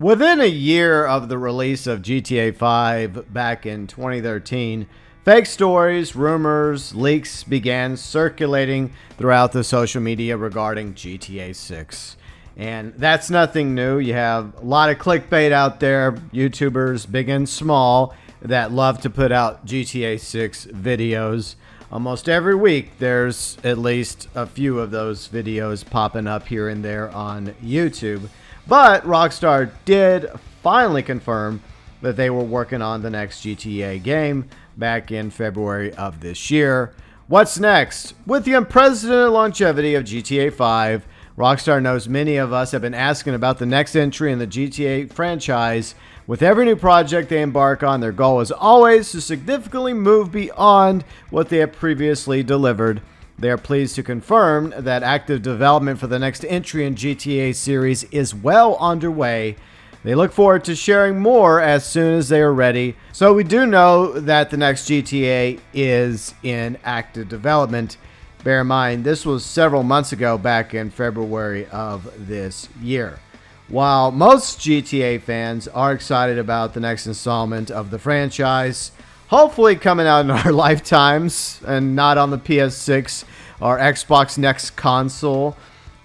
Within a year of the release of GTA 5 back in 2013, fake stories, rumors, leaks began circulating throughout the social media regarding GTA 6. And that's nothing new. You have a lot of clickbait out there, YouTubers, big and small, that love to put out GTA 6 videos. Almost every week, there's at least a few of those videos popping up here and there on YouTube. But Rockstar did finally confirm that they were working on the next GTA game back in February of this year. What's next? With the unprecedented longevity of GTA 5, Rockstar knows many of us have been asking about the next entry in the GTA franchise. With every new project they embark on, their goal is always to significantly move beyond what they have previously delivered. They are pleased to confirm that active development for the next entry in GTA series is well underway. They look forward to sharing more as soon as they are ready. So we do know that the next GTA is in active development. Bear in mind, this was several months ago, back in February of this year. While most GTA fans are excited about the next installment of the franchise, hopefully coming out in our lifetimes and not on the PS6 or Xbox Next console,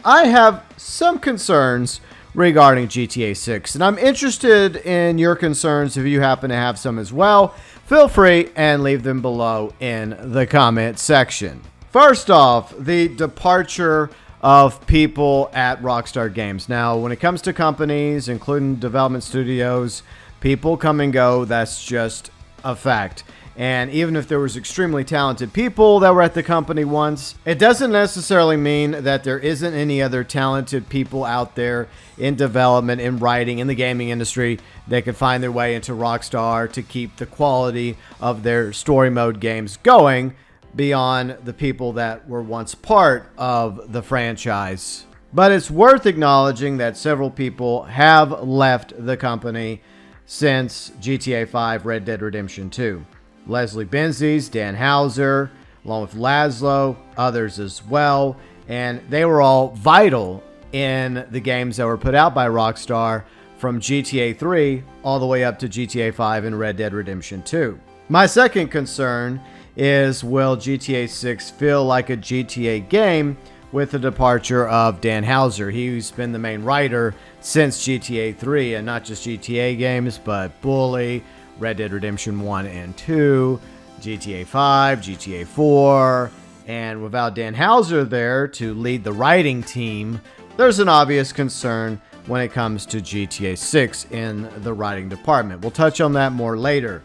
I have some concerns regarding GTA 6, and I'm interested in your concerns. If you happen to have some as well, feel free and leave them below in the comment section. First off, the departure of people at Rockstar Games. Now, when it comes to companies, including development studios, people come and go. That's just a fact. And even if there was extremely talented people that were at the company once, it doesn't necessarily mean that there isn't any other talented people out there in development, in writing, in the gaming industry that could find their way into Rockstar to keep the quality of their story mode games going beyond the people that were once part of the franchise. But it's worth acknowledging that several people have left the company since GTA 5 Red Dead Redemption 2. Leslie Benzies, Dan Houser, along with Laszlo, others as well. And they were all vital in the games that were put out by Rockstar from GTA 3 all the way up to GTA 5 and Red Dead Redemption 2. My second concern is, will GTA 6 feel like a GTA game with the departure of Dan Houser? He's been the main writer since GTA 3, and not just GTA games, but Bully, Red Dead Redemption 1 and 2, GTA 5, GTA 4, and without Dan Houser there to lead the writing team, there's an obvious concern when it comes to GTA 6 in the writing department. We'll touch on that more later.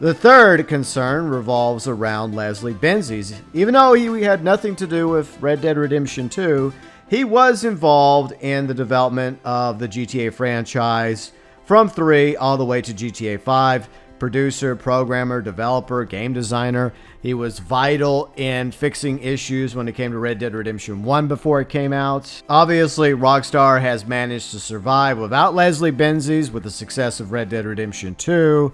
The third concern revolves around Leslie Benzies. Even though he had nothing to do with Red Dead Redemption 2, he was involved in the development of the GTA franchise from 3 all the way to GTA 5. Producer, programmer, developer, game designer. He was vital in fixing issues when it came to Red Dead Redemption 1 before it came out. Obviously, Rockstar has managed to survive without Leslie Benzies with the success of Red Dead Redemption 2.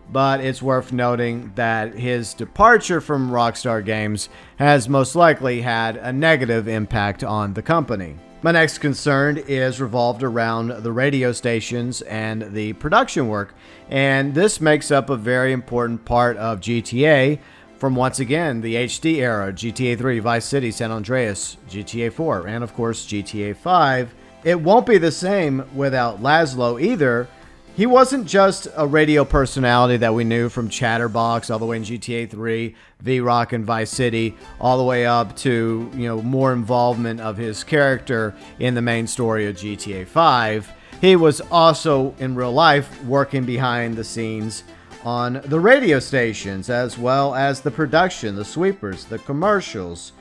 But it's worth noting that his departure from Rockstar Games has most likely had a negative impact on the company. My next concern is revolved around the radio stations and the production work, and this makes up a very important part of GTA from, once again, the HD era, GTA 3, Vice City, San Andreas, GTA 4, and of course GTA 5. It won't be the same without Laszlo either. He wasn't just a radio personality that we knew from Chatterbox all the way in GTA 3, V-Rock and Vice City, all the way up to, more involvement of his character in the main story of GTA 5. He was also, in real life, working behind the scenes on the radio stations, as well as the production, the sweepers, the commercials.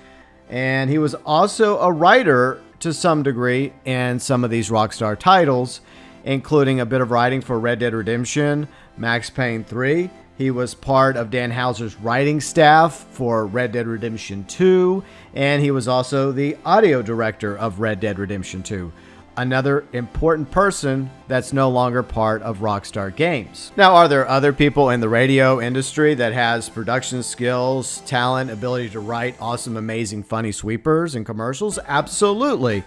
And he was also a writer to some degree in some of these Rockstar titles, including a bit of writing for Red Dead Redemption, Max Payne 3. He was part of Dan Houser's writing staff for Red Dead Redemption 2, and he was also the audio director of Red Dead Redemption 2. Another important person that's no longer part of Rockstar Games. Now, are there other people in the radio industry that has production skills, talent, ability to write awesome, amazing, funny sweepers and commercials? Absolutely.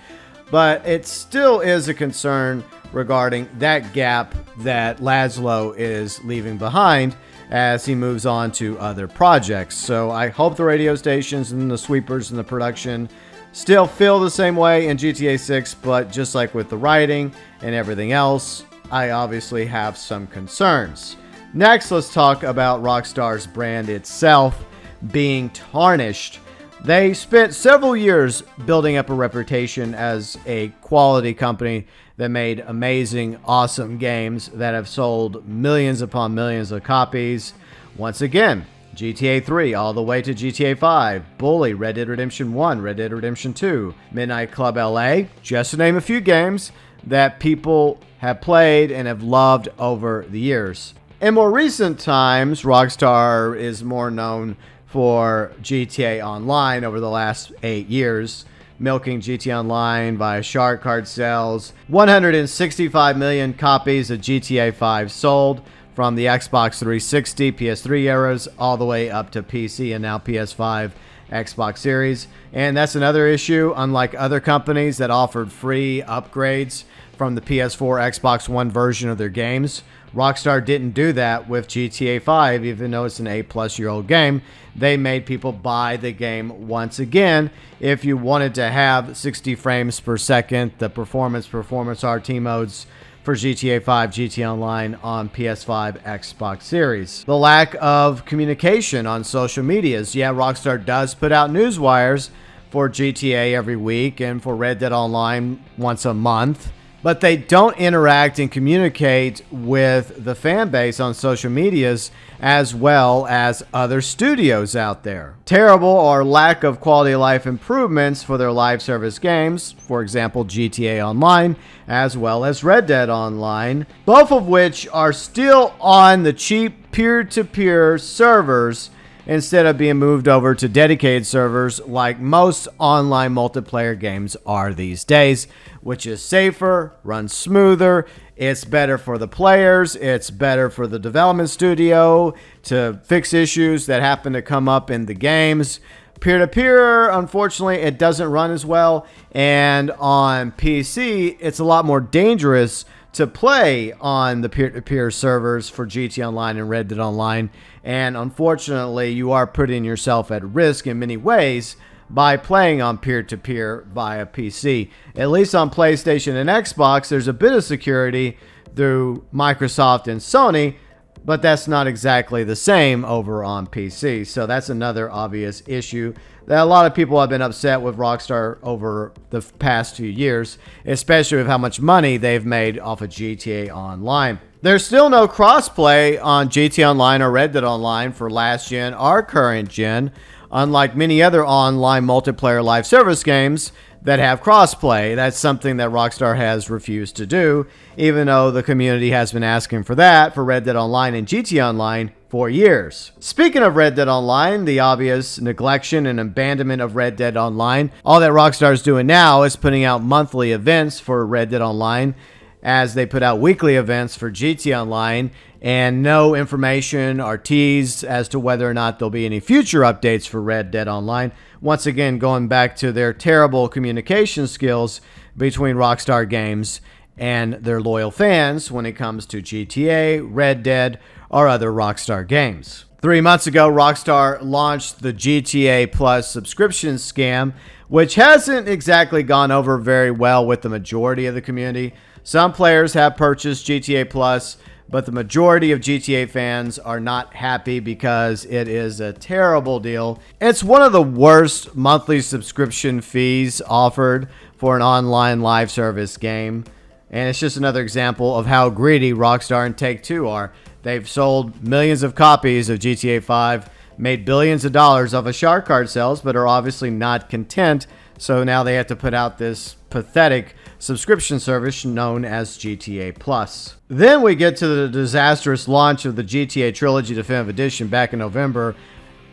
but it still is a concern regarding that gap that Laszlo is leaving behind as he moves on to other projects. So I hope the radio stations and the sweepers and the production still feel the same way in GTA 6, but just like with the writing and everything else, I obviously have some concerns. Next, let's talk about Rockstar's brand itself being tarnished. They spent several years building up a reputation as a quality company that made amazing, awesome games that have sold millions upon millions of copies. Once again, GTA 3 all the way to GTA 5, Bully, Red Dead Redemption 1, Red Dead Redemption 2, Midnight Club LA, just to name a few games that people have played and have loved over the years. In more recent times, Rockstar is more known for GTA Online over the last 8 years, milking GTA Online via shark card sales. 165 million copies of GTA 5 sold from the Xbox 360, PS3 eras, all the way up to PC and now PS5, Xbox Series. And that's another issue. Unlike other companies that offered free upgrades from the PS4, Xbox One version of their games, Rockstar didn't do that with GTA 5, even though it's an 8-plus-year-old game. They made people buy the game once again. If you wanted to have 60 frames per second, the performance RT modes for GTA 5, GTA Online on PS5, Xbox Series. The lack of communication on social medias. Yeah, Rockstar does put out news wires for GTA every week and for Red Dead Online once a month, but they don't interact and communicate with the fan base on social medias as well as other studios out there. Terrible or lack of quality of life improvements for their live service games, for example GTA Online, as well as Red Dead Online, both of which are still on the cheap peer-to-peer servers instead of being moved over to dedicated servers like most online multiplayer games are these days, which is safer, runs smoother, it's better for the players, it's better for the development studio to fix issues that happen to come up in the games. Peer-to-peer, unfortunately, it doesn't run as well, and on PC, it's a lot more dangerous to play on the peer-to-peer servers for GTA Online and Red Dead Online, and unfortunately, you are putting yourself at risk in many ways by playing on peer-to-peer via PC. At least on PlayStation and Xbox, there's a bit of security through Microsoft and Sony, but that's not exactly the same over on PC. So that's another obvious issue that a lot of people have been upset with Rockstar over the past few years, especially with how much money they've made off of GTA Online. There's still no crossplay on GTA Online or Red Dead Online for last gen or current gen, unlike many other online multiplayer live service games that have crossplay. That's something that Rockstar has refused to do, even though the community has been asking for that for Red Dead Online and GTA Online for years. Speaking of Red Dead Online, the obvious neglection and abandonment of Red Dead Online, all that Rockstar is doing now is putting out monthly events for Red Dead Online, as they put out weekly events for GTA Online, and no information or teased as to whether or not there'll be any future updates for Red Dead Online. Once again, going back to their terrible communication skills between Rockstar Games and their loyal fans when it comes to GTA, Red Dead, or other Rockstar games. 3 months ago, Rockstar launched the GTA Plus subscription scam, which hasn't exactly gone over very well with the majority of the community. Some players have purchased GTA Plus, but the majority of GTA fans are not happy because it is a terrible deal. It's one of the worst monthly subscription fees offered for an online live service game. And it's just another example of how greedy Rockstar and Take-Two are. They've sold millions of copies of GTA 5, made billions of dollars off of shark card sales, but are obviously not content. So now they have to put out this pathetic subscription service known as GTA Plus. Then we get to the disastrous launch of the GTA Trilogy Definitive Edition back in November.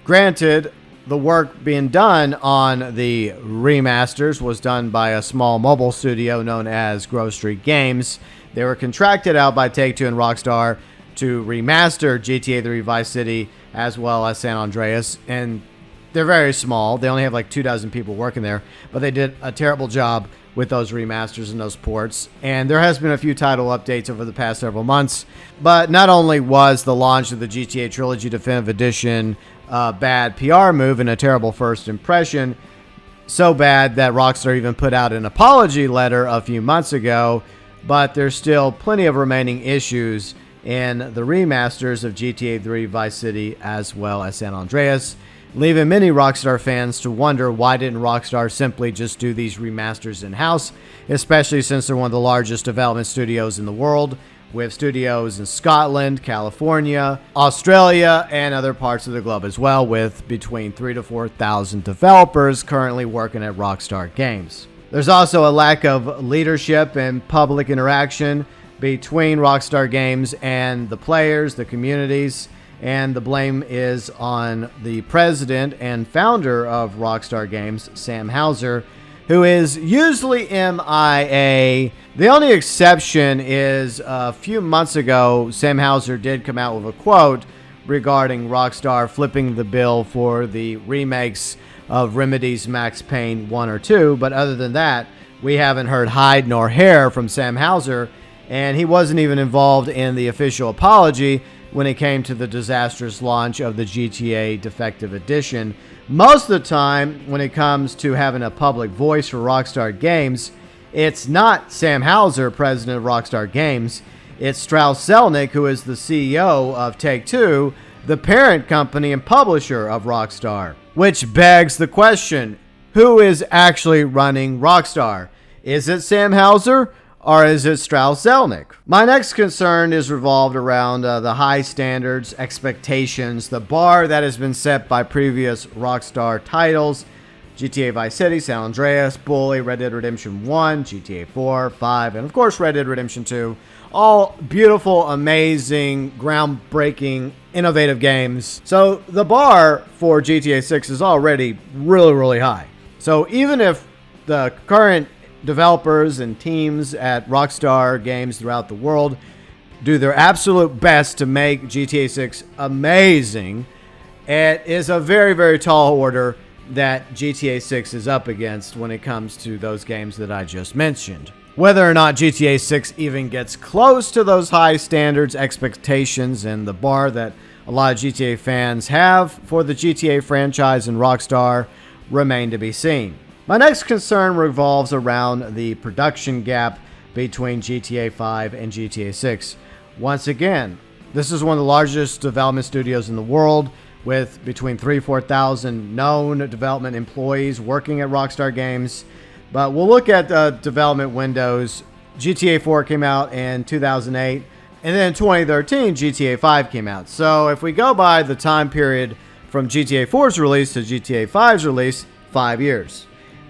Granted, the work being done on the remasters was done by a small mobile studio known as Grove Street Games. They were contracted out by Take-Two and Rockstar to remaster GTA 3 Vice City as well as San Andreas, and They're very small. They only have like 24 people working there, but they did a terrible job with those remasters and those ports. And there has been a few title updates over the past several months. But not only was the launch of the GTA Trilogy Definitive Edition a bad PR move and a terrible first impression, so bad that Rockstar even put out an apology letter a few months ago, but there's still plenty of remaining issues in the remasters of GTA 3 Vice City as well as San Andreas, leaving many Rockstar fans to wonder why didn't Rockstar simply just do these remasters in-house, especially since they're one of the largest development studios in the world, with studios in Scotland, California, Australia, and other parts of the globe as well, with between 3,000 to 4,000 developers currently working at Rockstar Games. There's also a lack of leadership and public interaction between Rockstar Games and the players, the communities, and the blame is on the president and founder of Rockstar Games, Sam Houser, who is usually MIA. The only exception is a few months ago, Sam Houser did come out with a quote regarding Rockstar flipping the bill for the remakes of Remedy's Max Payne 1 or 2, but other than that, we haven't heard hide nor hair from Sam Houser, and he wasn't even involved in the official apology when it came to the disastrous launch of the GTA Defective Edition. Most of the time, when it comes to having a public voice for Rockstar Games, it's not Sam Houser, president of Rockstar Games. It's Strauss Zelnick, who is the CEO of Take-Two, the parent company and publisher of Rockstar. Which begs the question, who is actually running Rockstar? Is it Sam Houser? Or is it Strauss Zelnick? My next concern is revolved around the high standards, expectations, the bar that has been set by previous Rockstar titles, GTA Vice City, San Andreas, Bully, Red Dead Redemption 1, GTA 4, 5, and of course Red Dead Redemption 2. All beautiful, amazing, groundbreaking, innovative games. So the bar for GTA 6 is already really, really high. So even if the current developers and teams at Rockstar Games throughout the world do their absolute best to make GTA 6 amazing, it is a very, very tall order that GTA 6 is up against when it comes to those games that I just mentioned. Whether or not GTA 6 even gets close to those high standards, expectations, and the bar that a lot of GTA fans have for the GTA franchise and Rockstar remain to be seen. My next concern revolves around the production gap between GTA 5 and GTA 6. Once again, this is one of the largest development studios in the world, with between 3,000 to 4,000 known development employees working at Rockstar Games. But we'll look at development windows. GTA 4 came out in 2008, and then in 2013, GTA 5 came out. So if we go by the time period from GTA 4's release to GTA 5's release, 5 years.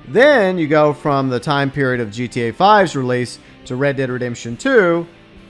Then you go from the time period of GTA 5's release to Red Dead Redemption 2,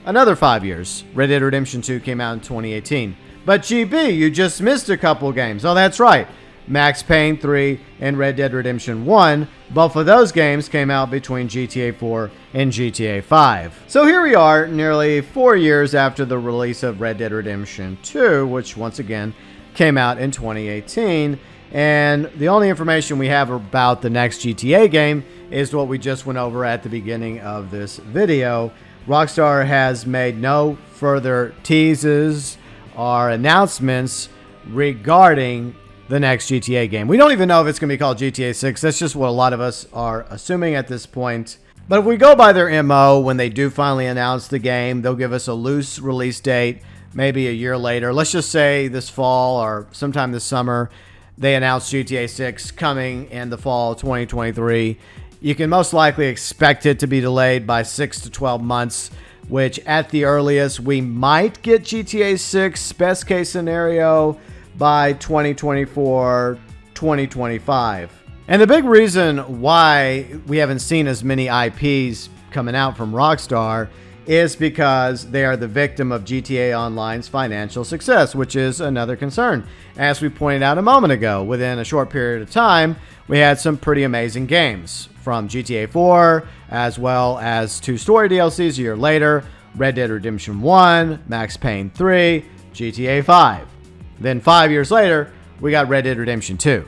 another 5 years. Red Dead Redemption 2 came out in 2018. But GB, you just missed a couple games. Oh, that's right. Max Payne 3 and Red Dead Redemption 1. Both of those games came out between GTA 4 and GTA 5. So here we are, nearly 4 years after the release of Red Dead Redemption 2, which once again came out in 2018. And the only information we have about the next GTA game is what we just went over at the beginning of this video. Rockstar has made no further teases or announcements regarding the next GTA game. We don't even know if it's going to be called GTA 6. That's just what a lot of us are assuming at this point. But if we go by their MO, when they do finally announce the game, they'll give us a loose release date, maybe a year later. Let's just say this fall or sometime this summer. They announced GTA 6 coming in the fall of 2023. You can most likely expect it to be delayed by 6 to 12 months, which at the earliest, we might get GTA 6, best case scenario, by 2024, 2025. And the big reason why we haven't seen as many IPs coming out from Rockstar is because they are the victim of GTA Online's financial success, which is another concern. As we pointed out a moment ago, within a short period of time, we had some pretty amazing games, from GTA 4, as well as 2 story DLCs a year later, Red Dead Redemption 1, Max Payne 3, GTA 5. Then 5 years later, we got Red Dead Redemption 2.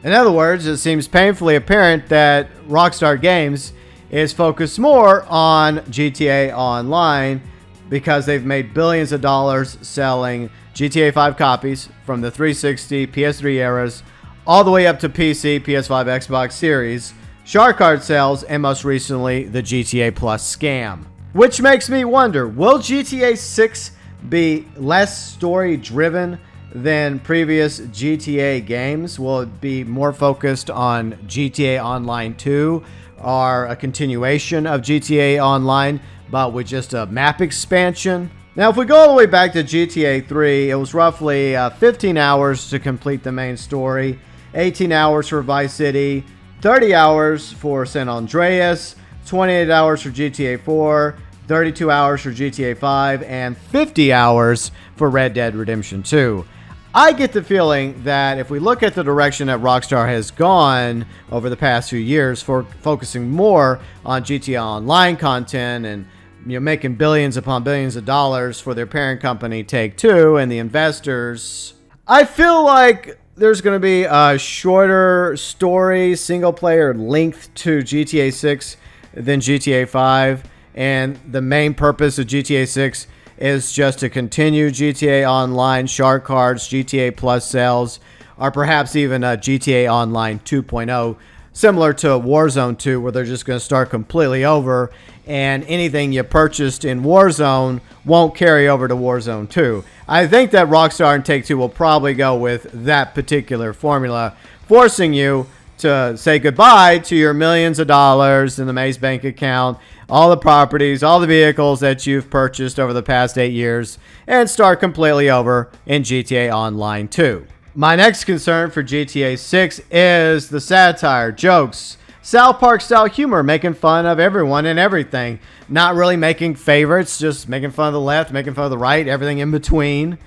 In other words, it seems painfully apparent that Rockstar Games is focused more on GTA Online because they've made billions of dollars selling GTA 5 copies from the 360, PS3 eras, all the way up to PC, PS5, Xbox Series, shark card sales, and most recently, the GTA Plus scam. Which makes me wonder, will GTA 6 be less story-driven than previous GTA games? Will it be more focused on GTA Online 2 or a continuation of GTA Online, but with just a map expansion? Now, if we go all the way back to GTA 3, it was roughly 15 hours to complete the main story, 18 hours for Vice City, 30 hours for San Andreas, 28 hours for GTA 4, 32 hours for GTA 5, and 50 hours for Red Dead Redemption 2. I get the feeling that if we look at the direction that Rockstar has gone over the past few years for focusing more on GTA Online content and making billions upon billions of dollars for their parent company Take-Two and the investors, I feel like there's going to be a shorter story, single player length to GTA 6 than GTA 5, and the main purpose of GTA 6 is just to continue GTA Online, shark cards, GTA Plus sales, or perhaps even a GTA Online 2.0, similar to Warzone 2, where they're just going to start completely over, and anything you purchased in Warzone won't carry over to Warzone 2. I think that Rockstar and Take-Two will probably go with that particular formula, forcing you to say goodbye to your millions of dollars in the Maze Bank account, all the properties, all the vehicles that you've purchased over the past 8 years, and start completely over in GTA Online 2. My next concern for GTA 6 is the satire, jokes, South Park style humor, making fun of everyone and everything. Not really making favorites, just making fun of the left, making fun of the right, everything in between.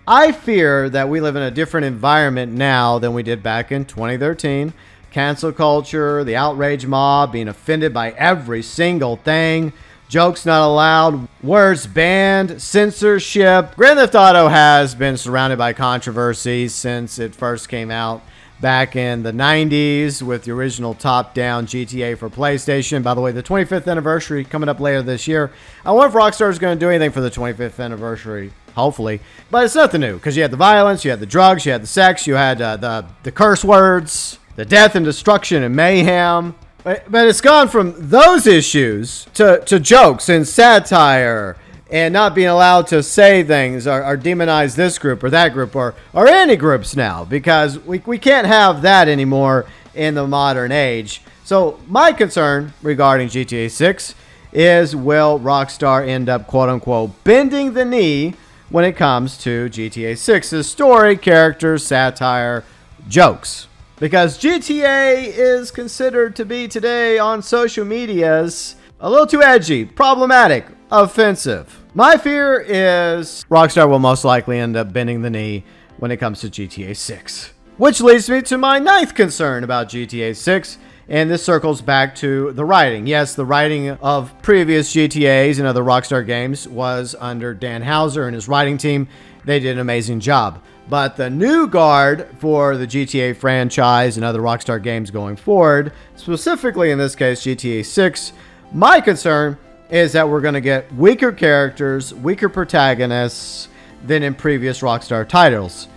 I fear that we live in a different environment now than we did back in 2013. Cancel culture, the outrage mob, being offended by every single thing, jokes not allowed, words banned, censorship. Grand Theft Auto has been surrounded by controversies since it first came out back in the 90s with the original top-down GTA for PlayStation. By the way, the 25th anniversary coming up later this year. I wonder if Rockstar is going to do anything for the 25th anniversary. Hopefully. But it's nothing new, because you had the violence, you had the drugs, you had the sex, you had the curse words, the death and destruction and mayhem. But it's gone from those issues to jokes and satire and not being allowed to say things or demonize this group or that group or any groups now, because we can't have that anymore in the modern age. So my concern regarding GTA 6 is, will Rockstar end up quote-unquote bending the knee when it comes to GTA 6's story, characters, satire, jokes? Because GTA is considered to be today on social medias a little too edgy, problematic, offensive. My fear is Rockstar will most likely end up bending the knee when it comes to GTA 6. Which leads me to my ninth concern about GTA 6, and this circles back to the writing. Yes, the writing of previous GTAs and other Rockstar games was under Dan Houser and his writing team. They did an amazing job. But the new guard for the GTA franchise and other Rockstar games going forward, specifically in this case GTA 6, my concern is that we're going to get weaker characters, weaker protagonists than in previous Rockstar titles.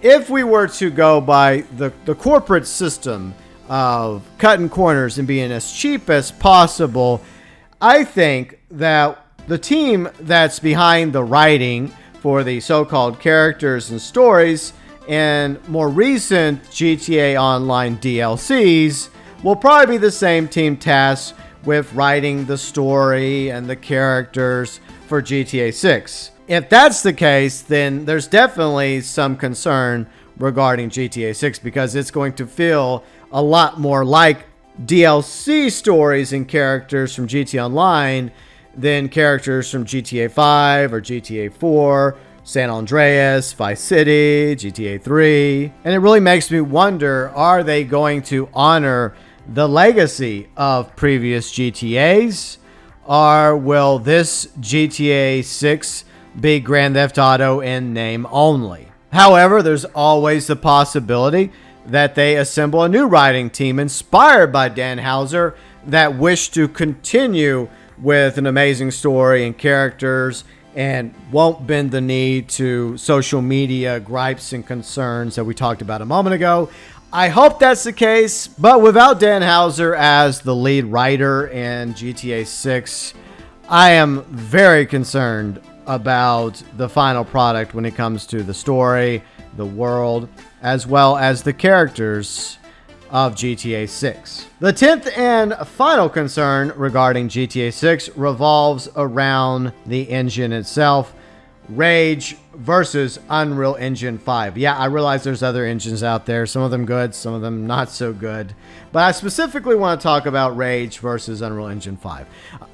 If we were to go by the corporate system of cutting corners and being as cheap as possible, I think that the team that's behind the writing for the so-called characters and stories and more recent GTA Online DLCs will probably be the same team tasked with writing the story and the characters for GTA 6. If that's the case, then there's definitely some concern regarding GTA 6, because it's going to feel a lot more like DLC stories and characters from GTA Online than characters from GTA 5 or GTA 4, San Andreas, Vice City, GTA 3. And it really makes me wonder, are they going to honor the legacy of previous GTAs? Or will this GTA 6 be Grand Theft Auto in name only? However, there's always the possibility that they assemble a new writing team inspired by Dan Houser that wish to continue with an amazing story and characters and won't bend the knee to social media gripes and concerns that we talked about a moment ago. I hope that's the case, but without Dan Houser as the lead writer in GTA 6, I am very concerned about the final product when it comes to the story, the world, as well as the characters of GTA 6. The 10th and final concern regarding GTA 6 revolves around the engine itself. Rage versus Unreal Engine 5. Yeah, I realize there's other engines out there, some of them good, some of them not so good. But I specifically want to talk about Rage versus Unreal Engine 5.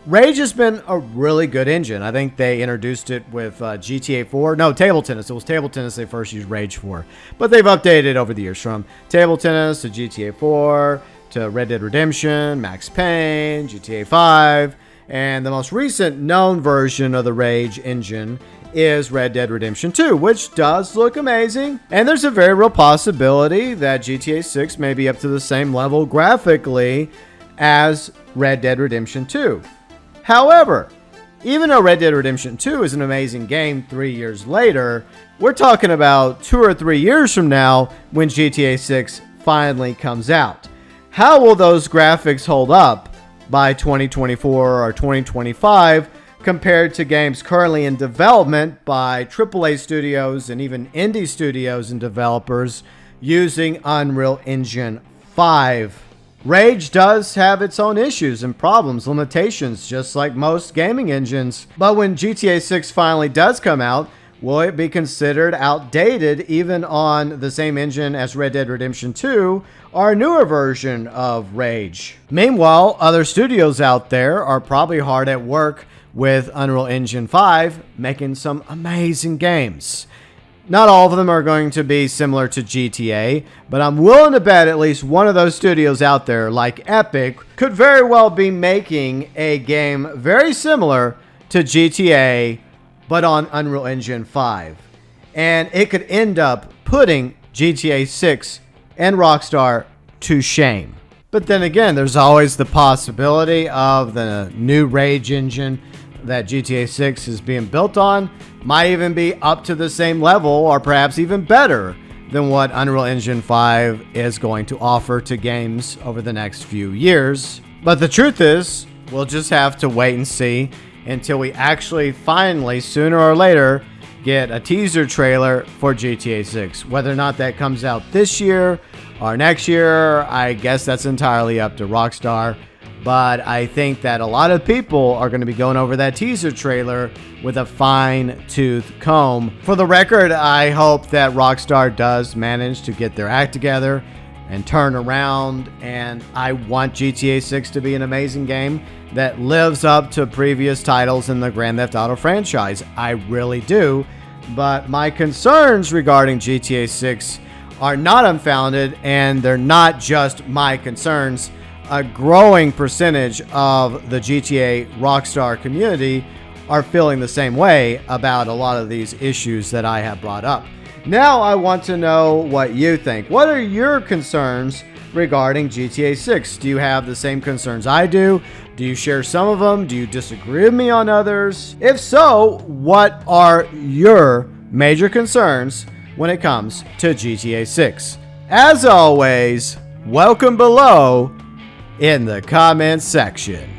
Rage has been a really good engine. I think they introduced it with GTA 4. No, Table Tennis. It was Table Tennis they first used Rage for. But they've updated it over the years from Table Tennis to GTA 4 to Red Dead Redemption, Max Payne, GTA 5. And the most recent known version of the Rage engine is Red Dead Redemption 2, which does look amazing. And there's a very real possibility that GTA 6 may be up to the same level graphically as Red Dead Redemption 2. However, even though Red Dead Redemption 2 is an amazing game 3 years later, we're talking about 2 or 3 years from now when GTA 6 finally comes out. How will those graphics hold up by 2024 or 2025 compared to games currently in development by AAA studios and even indie studios and developers using Unreal Engine 5? Rage does have its own issues and problems, limitations, just like most gaming engines. But when GTA 6 finally does come out, will it be considered outdated even on the same engine as Red Dead Redemption 2 or a newer version of Rage? Meanwhile, other studios out there are probably hard at work with Unreal Engine 5, making some amazing games. Not all of them are going to be similar to GTA, but I'm willing to bet at least one of those studios out there, like Epic, could very well be making a game very similar to GTA, but on Unreal Engine 5. And it could end up putting GTA 6 and Rockstar to shame. But then again, there's always the possibility of the new Rage engine that GTA 6 is being built on might even be up to the same level or perhaps even better than what Unreal Engine 5 is going to offer to games over the next few years. But the truth is, we'll just have to wait and see until we actually finally, sooner or later, get a teaser trailer for GTA 6. Whether or not that comes out this year or next year, I guess that's entirely up to Rockstar. But I think that a lot of people are going to be going over that teaser trailer with a fine-tooth comb. For the record, I hope that Rockstar does manage to get their act together and turn around. And I want GTA 6 to be an amazing game that lives up to previous titles in the Grand Theft Auto franchise. I really do. But my concerns regarding GTA 6 are not unfounded, and they're not just my concerns. A growing percentage of the GTA Rockstar community are feeling the same way about a lot of these issues that I have brought up. Now I want to know what you think. What are your concerns regarding GTA 6? Do you have the same concerns I do? Do you share some of them? Do you disagree with me on others? If so, what are your major concerns when it comes to GTA 6? As always, welcome below in the comments section.